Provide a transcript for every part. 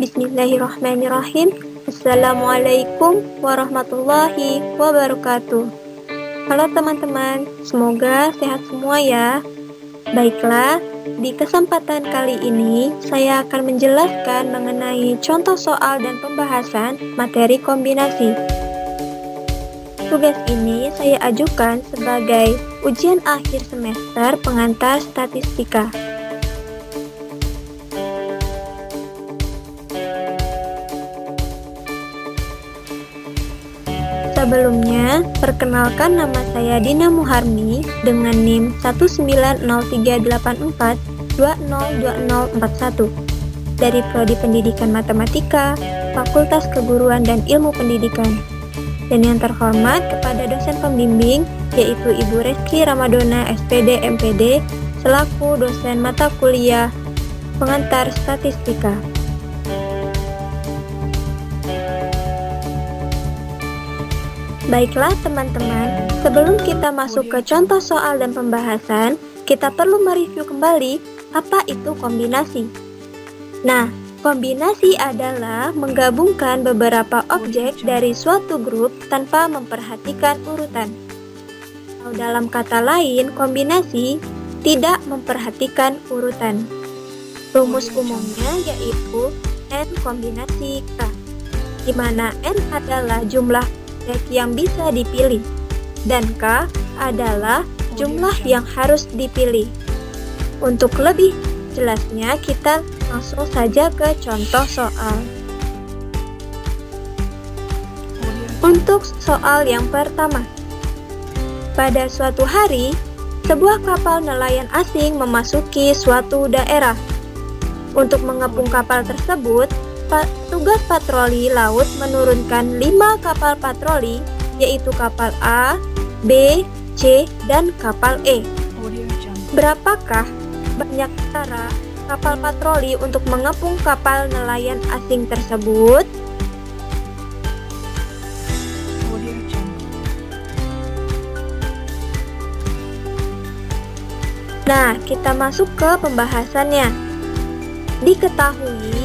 Bismillahirrahmanirrahim. Assalamualaikum warahmatullahi wabarakatuh. Halo teman-teman, semoga sehat semua ya. Baiklah, di kesempatan kali ini saya akan menjelaskan mengenai contoh soal dan pembahasan materi kombinasi. Tugas ini saya ajukan sebagai ujian akhir semester pengantar statistika. Sebelumnya, perkenalkan nama saya Dina Muharni dengan NIM 1903842020041 dari Prodi Pendidikan Matematika, Fakultas Keguruan dan Ilmu Pendidikan. Dan yang terhormat kepada dosen pembimbing yaitu Ibu Reski Ramadona SPD MPD selaku dosen mata kuliah pengantar statistika. Baiklah teman-teman, sebelum kita masuk ke contoh soal dan pembahasan, kita perlu mereview kembali apa itu kombinasi. Nah, kombinasi adalah menggabungkan beberapa objek dari suatu grup tanpa memperhatikan urutan. Atau dalam kata lain, kombinasi tidak memperhatikan urutan. Rumus umumnya yaitu N kombinasi K, di mana N adalah jumlah yang bisa dipilih dan K adalah jumlah yang harus dipilih. Untuk lebih jelasnya kita langsung saja ke contoh soal. Untuk soal yang pertama, pada suatu hari sebuah kapal nelayan asing memasuki suatu daerah. Untuk mengepung kapal tersebut, petugas patroli laut menurunkan 5 kapal patroli, yaitu kapal A, B, C, dan kapal E. Berapakah banyak cara kapal patroli untuk mengepung kapal nelayan asing tersebut? Nah, kita masuk ke pembahasannya. Diketahui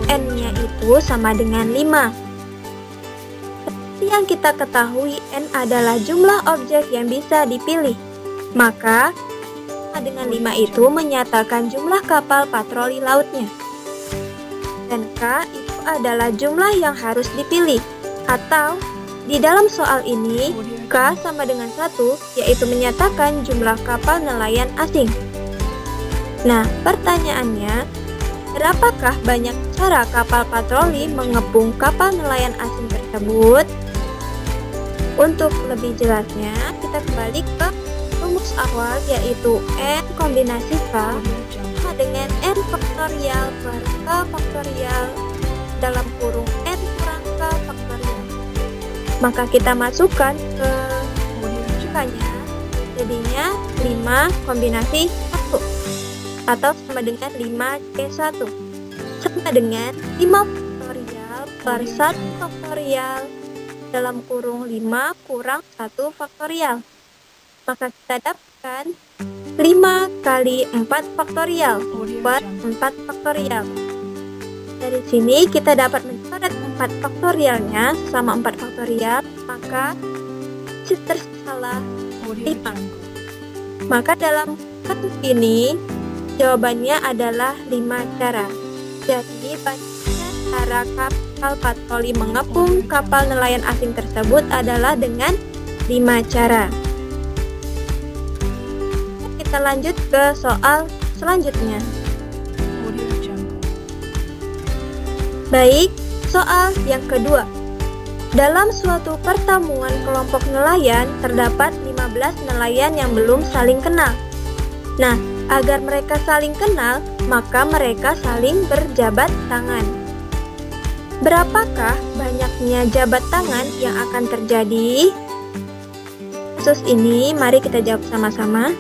N-nya itu sama dengan 5. Seperti yang kita ketahui, N adalah jumlah objek yang bisa dipilih. Maka, dengan 5 itu menyatakan jumlah kapal patroli lautnya. Dan K itu adalah jumlah yang harus dipilih. Atau, di dalam soal ini, K sama dengan 1, yaitu menyatakan jumlah kapal nelayan asing. Nah, pertanyaannya, berapakah banyak cara kapal patroli mengepung kapal nelayan asing tersebut? Untuk lebih jelasnya, kita kembali ke rumus awal yaitu N kombinasi K sama dengan N faktorial per K faktorial dalam kurung N kurang K faktorial. Maka kita masukkan ke K-nya, jadinya 5 kombinasi 1 atau sama dengan 5C1 sama dengan 5 faktorial per 1 faktorial dalam kurung 5 kurang 1 faktorial. Maka kita dapatkan 5 kali 4 faktorial per 4 faktorial. Dari sini kita dapat mencoret 4 faktorialnya sama 4 faktorial, maka tersisalah 5. Maka dalam kasus ini jawabannya adalah 5 cara. Jadi, banyaknya cara kapal patroli mengepung kapal nelayan asing tersebut adalah dengan 5 cara. Kita lanjut ke soal selanjutnya. Baik, soal yang kedua. Dalam suatu pertemuan kelompok nelayan, terdapat 15 nelayan yang belum saling kenal. Nah, agar mereka saling kenal, maka mereka saling berjabat tangan. Berapakah banyaknya jabat tangan yang akan terjadi? Kasus ini, mari kita jawab sama-sama.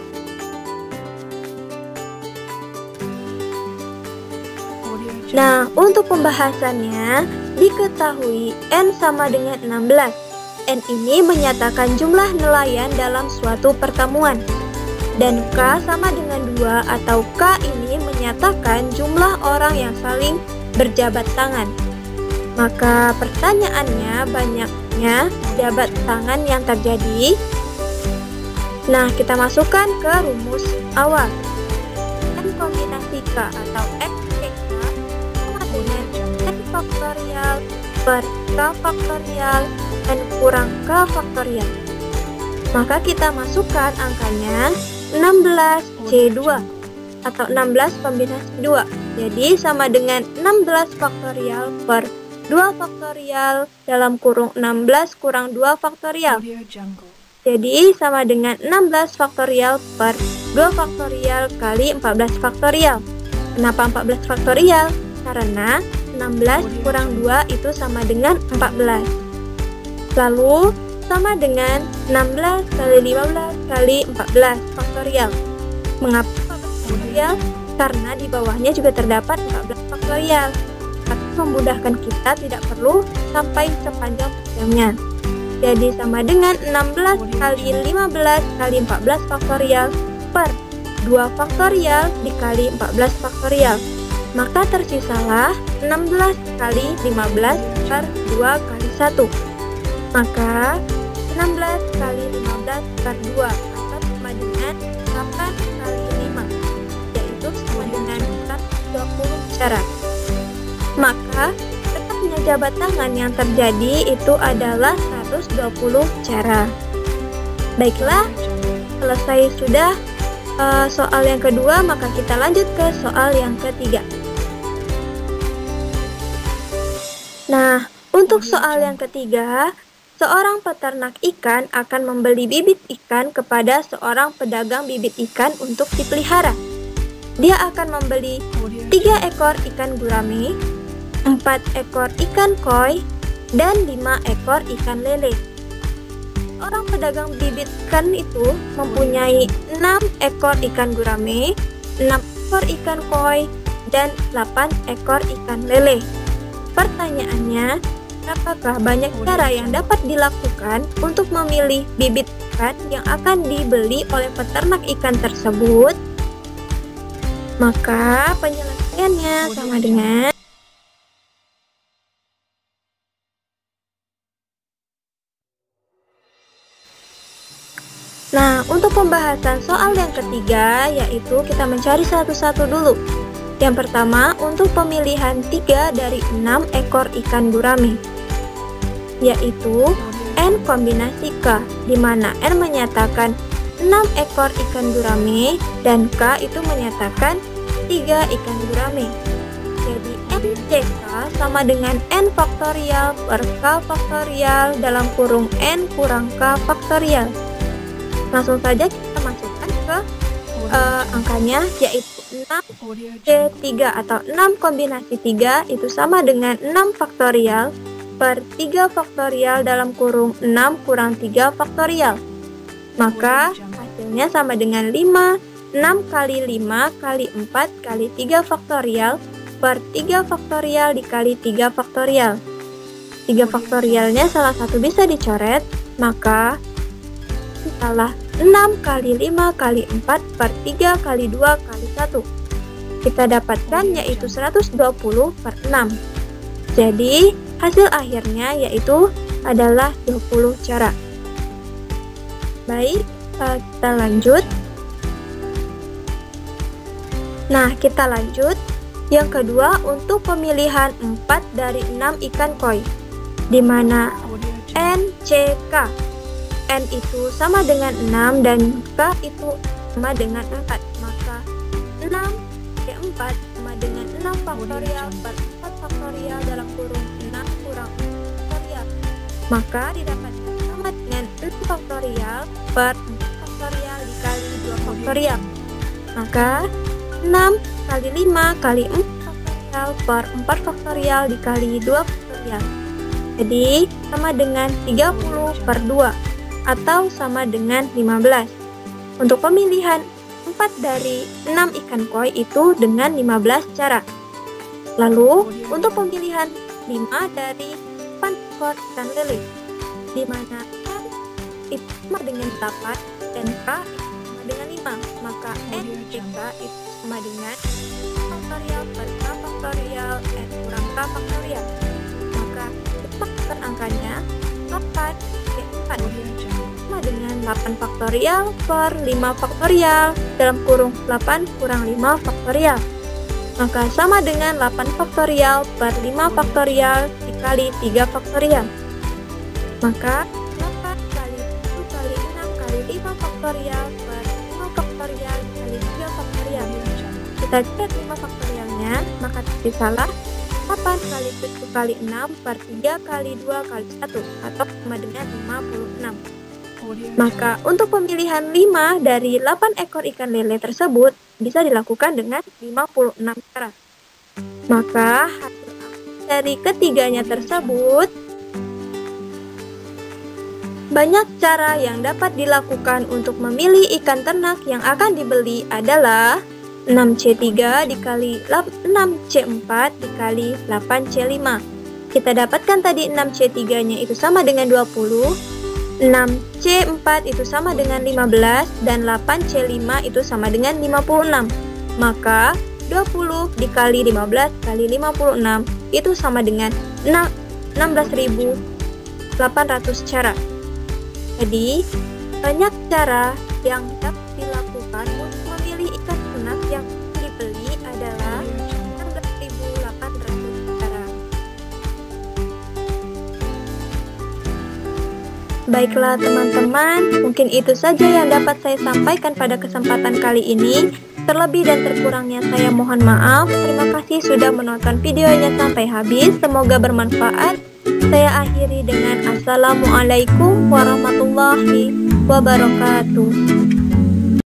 Nah, untuk pembahasannya, diketahui N sama dengan 16. N ini menyatakan jumlah nelayan dalam suatu pertemuan. dan K sama dengan 2 atau K ini menyatakan jumlah orang yang saling berjabat tangan. Maka pertanyaannya banyaknya jabat tangan yang terjadi. Nah, kita masukkan ke rumus awal. N kombinasi K atau XK sama dengan N faktorial per K faktorial N kurang K faktorial. Maka kita masukkan angkanya 16C2 atau 16 kombinasi 2. Jadi sama dengan 16 faktorial per 2 faktorial dalam kurung 16 kurang 2 faktorial. Jadi sama dengan 16 faktorial per 2 faktorial kali 14 faktorial. Kenapa 14 faktorial? Karena 16 kurang 2 itu sama dengan 14. Lalu sama dengan 16 kali 15 kali 14 faktorial. Mengapa 14 faktorial? Karena di bawahnya juga terdapat 14 faktorial. Tapi memudahkan kita tidak perlu sampai sepanjang panjangnya. Jadi sama dengan 16 kali 15 kali 14 faktorial per 2 faktorial dikali 14 faktorial. Maka tersisalah 16 kali 15 per 2 kali 1. Maka 16 kali 15 per 2 atau sama dengan 8 kali 5, yaitu sama dengan 120 cara. Maka tetapnya jabat tangan yang terjadi itu adalah 120 cara. Baiklah, selesai sudah soal yang kedua, maka kita lanjut ke soal yang ketiga. Nah, untuk soal yang ketiga, seorang peternak ikan akan membeli bibit ikan kepada seorang pedagang bibit ikan untuk dipelihara. Dia akan membeli 3 ekor ikan gurame, 4 ekor ikan koi, dan 5 ekor ikan lele. Orang pedagang bibit ikan itu mempunyai 6 ekor ikan gurame, 6 ekor ikan koi, dan 8 ekor ikan lele. Pertanyaannya, apakah banyak cara yang dapat dilakukan untuk memilih bibit ikan yang akan dibeli oleh peternak ikan tersebut? Maka penyelesaiannya sama dengan Nah, untuk pembahasan soal yang ketiga, yaitu kita mencari satu-satu dulu. Yang pertama, untuk pemilihan 3 dari 6 ekor ikan gurame, yaitu N kombinasi K, di mana N menyatakan 6 ekor ikan gurame dan K itu menyatakan 3 ikan gurame. Jadi NCK sama dengan N faktorial per K faktorial dalam kurung N kurang K faktorial. Langsung saja kita masukkan ke angkanya, yaitu 6C3 atau 6 kombinasi 3 itu sama dengan 6 faktorial per 3 faktorial dalam kurung 6 kurang 3 faktorial. Maka hasilnya sama dengan 5. 6 kali 5 kali 4 kali 3 faktorial per 3 faktorial dikali 3 faktorial. 3 faktorialnya salah satu bisa dicoret, maka salah 6 kali 5 kali 4 per 3 kali 2 kali 1. Kita dapatkan yaitu 120 per 6. Jadi hasil akhirnya yaitu adalah 20 cara. Baik, kita lanjut. Nah, kita lanjut. Yang kedua, untuk pemilihan 4 dari 6 ikan koi, di mana NCK. N itu sama dengan 6 dan K itu sama dengan 4. Maka 6 ke 4 sama dengan 6 faktorial per 4 faktorial dalam kurung 6 kurang 4 faktorial. Maka didapatkan sama dengan 6 faktorial per 4 faktorial dikali 2 faktorial. Maka 6 kali 5 kali 4 faktorial per 4 faktorial dikali 2 faktorial. Jadi sama dengan 30 per 2 atau sama dengan 15. Untuk pemilihan 4 dari 6 ikan koi itu dengan 15 cara. Lalu untuk pemilihan 5 dari 4 ekor ikan lele, di mana N itu sama dengan 8 dan K itu sama dengan 5, maka N kita itu sama dengan faktorial per K faktorial N kurang K faktorial. Maka cepat angkanya 8 C4 sama dengan 8 faktorial per 5 faktorial dalam kurung 8 kurang 5 faktorial. Maka sama dengan 8 faktorial per 5 faktorial dikali 3 faktorial. Maka 8 kali 1 kali 6 kali 5 faktorial per 5 faktorial dikali 3 faktorial. Kita cek 5 faktorialnya, maka tersisa 8 kali 7 kali 6 per 3 kali 2 kali 1 atau sama dengan 56. Maka untuk pemilihan 5 dari 8 ekor ikan lele tersebut bisa dilakukan dengan 56 cara. Maka hasil dari ketiganya tersebut, banyak cara yang dapat dilakukan untuk memilih ikan ternak yang akan dibeli adalah 6C3 dikali 6C4 dikali 8C5. Kita dapatkan tadi 6C3 nya itu sama dengan 20, 6C4 itu sama dengan 15, dan 8C5 itu sama dengan 56. Maka 20 dikali 15 kali 56 itu sama dengan 16.800 cara. Jadi, banyak cara yang dapat dilakukan untuk memilih ikan ternak yang dibeli adalah 16.800 cara. Baiklah teman-teman, mungkin itu saja yang dapat saya sampaikan pada kesempatan kali ini. Terlebih dan terkurangnya saya mohon maaf. Terima kasih sudah menonton videonya sampai habis. Semoga bermanfaat. Saya akhiri dengan Assalamualaikum warahmatullahi wabarakatuh.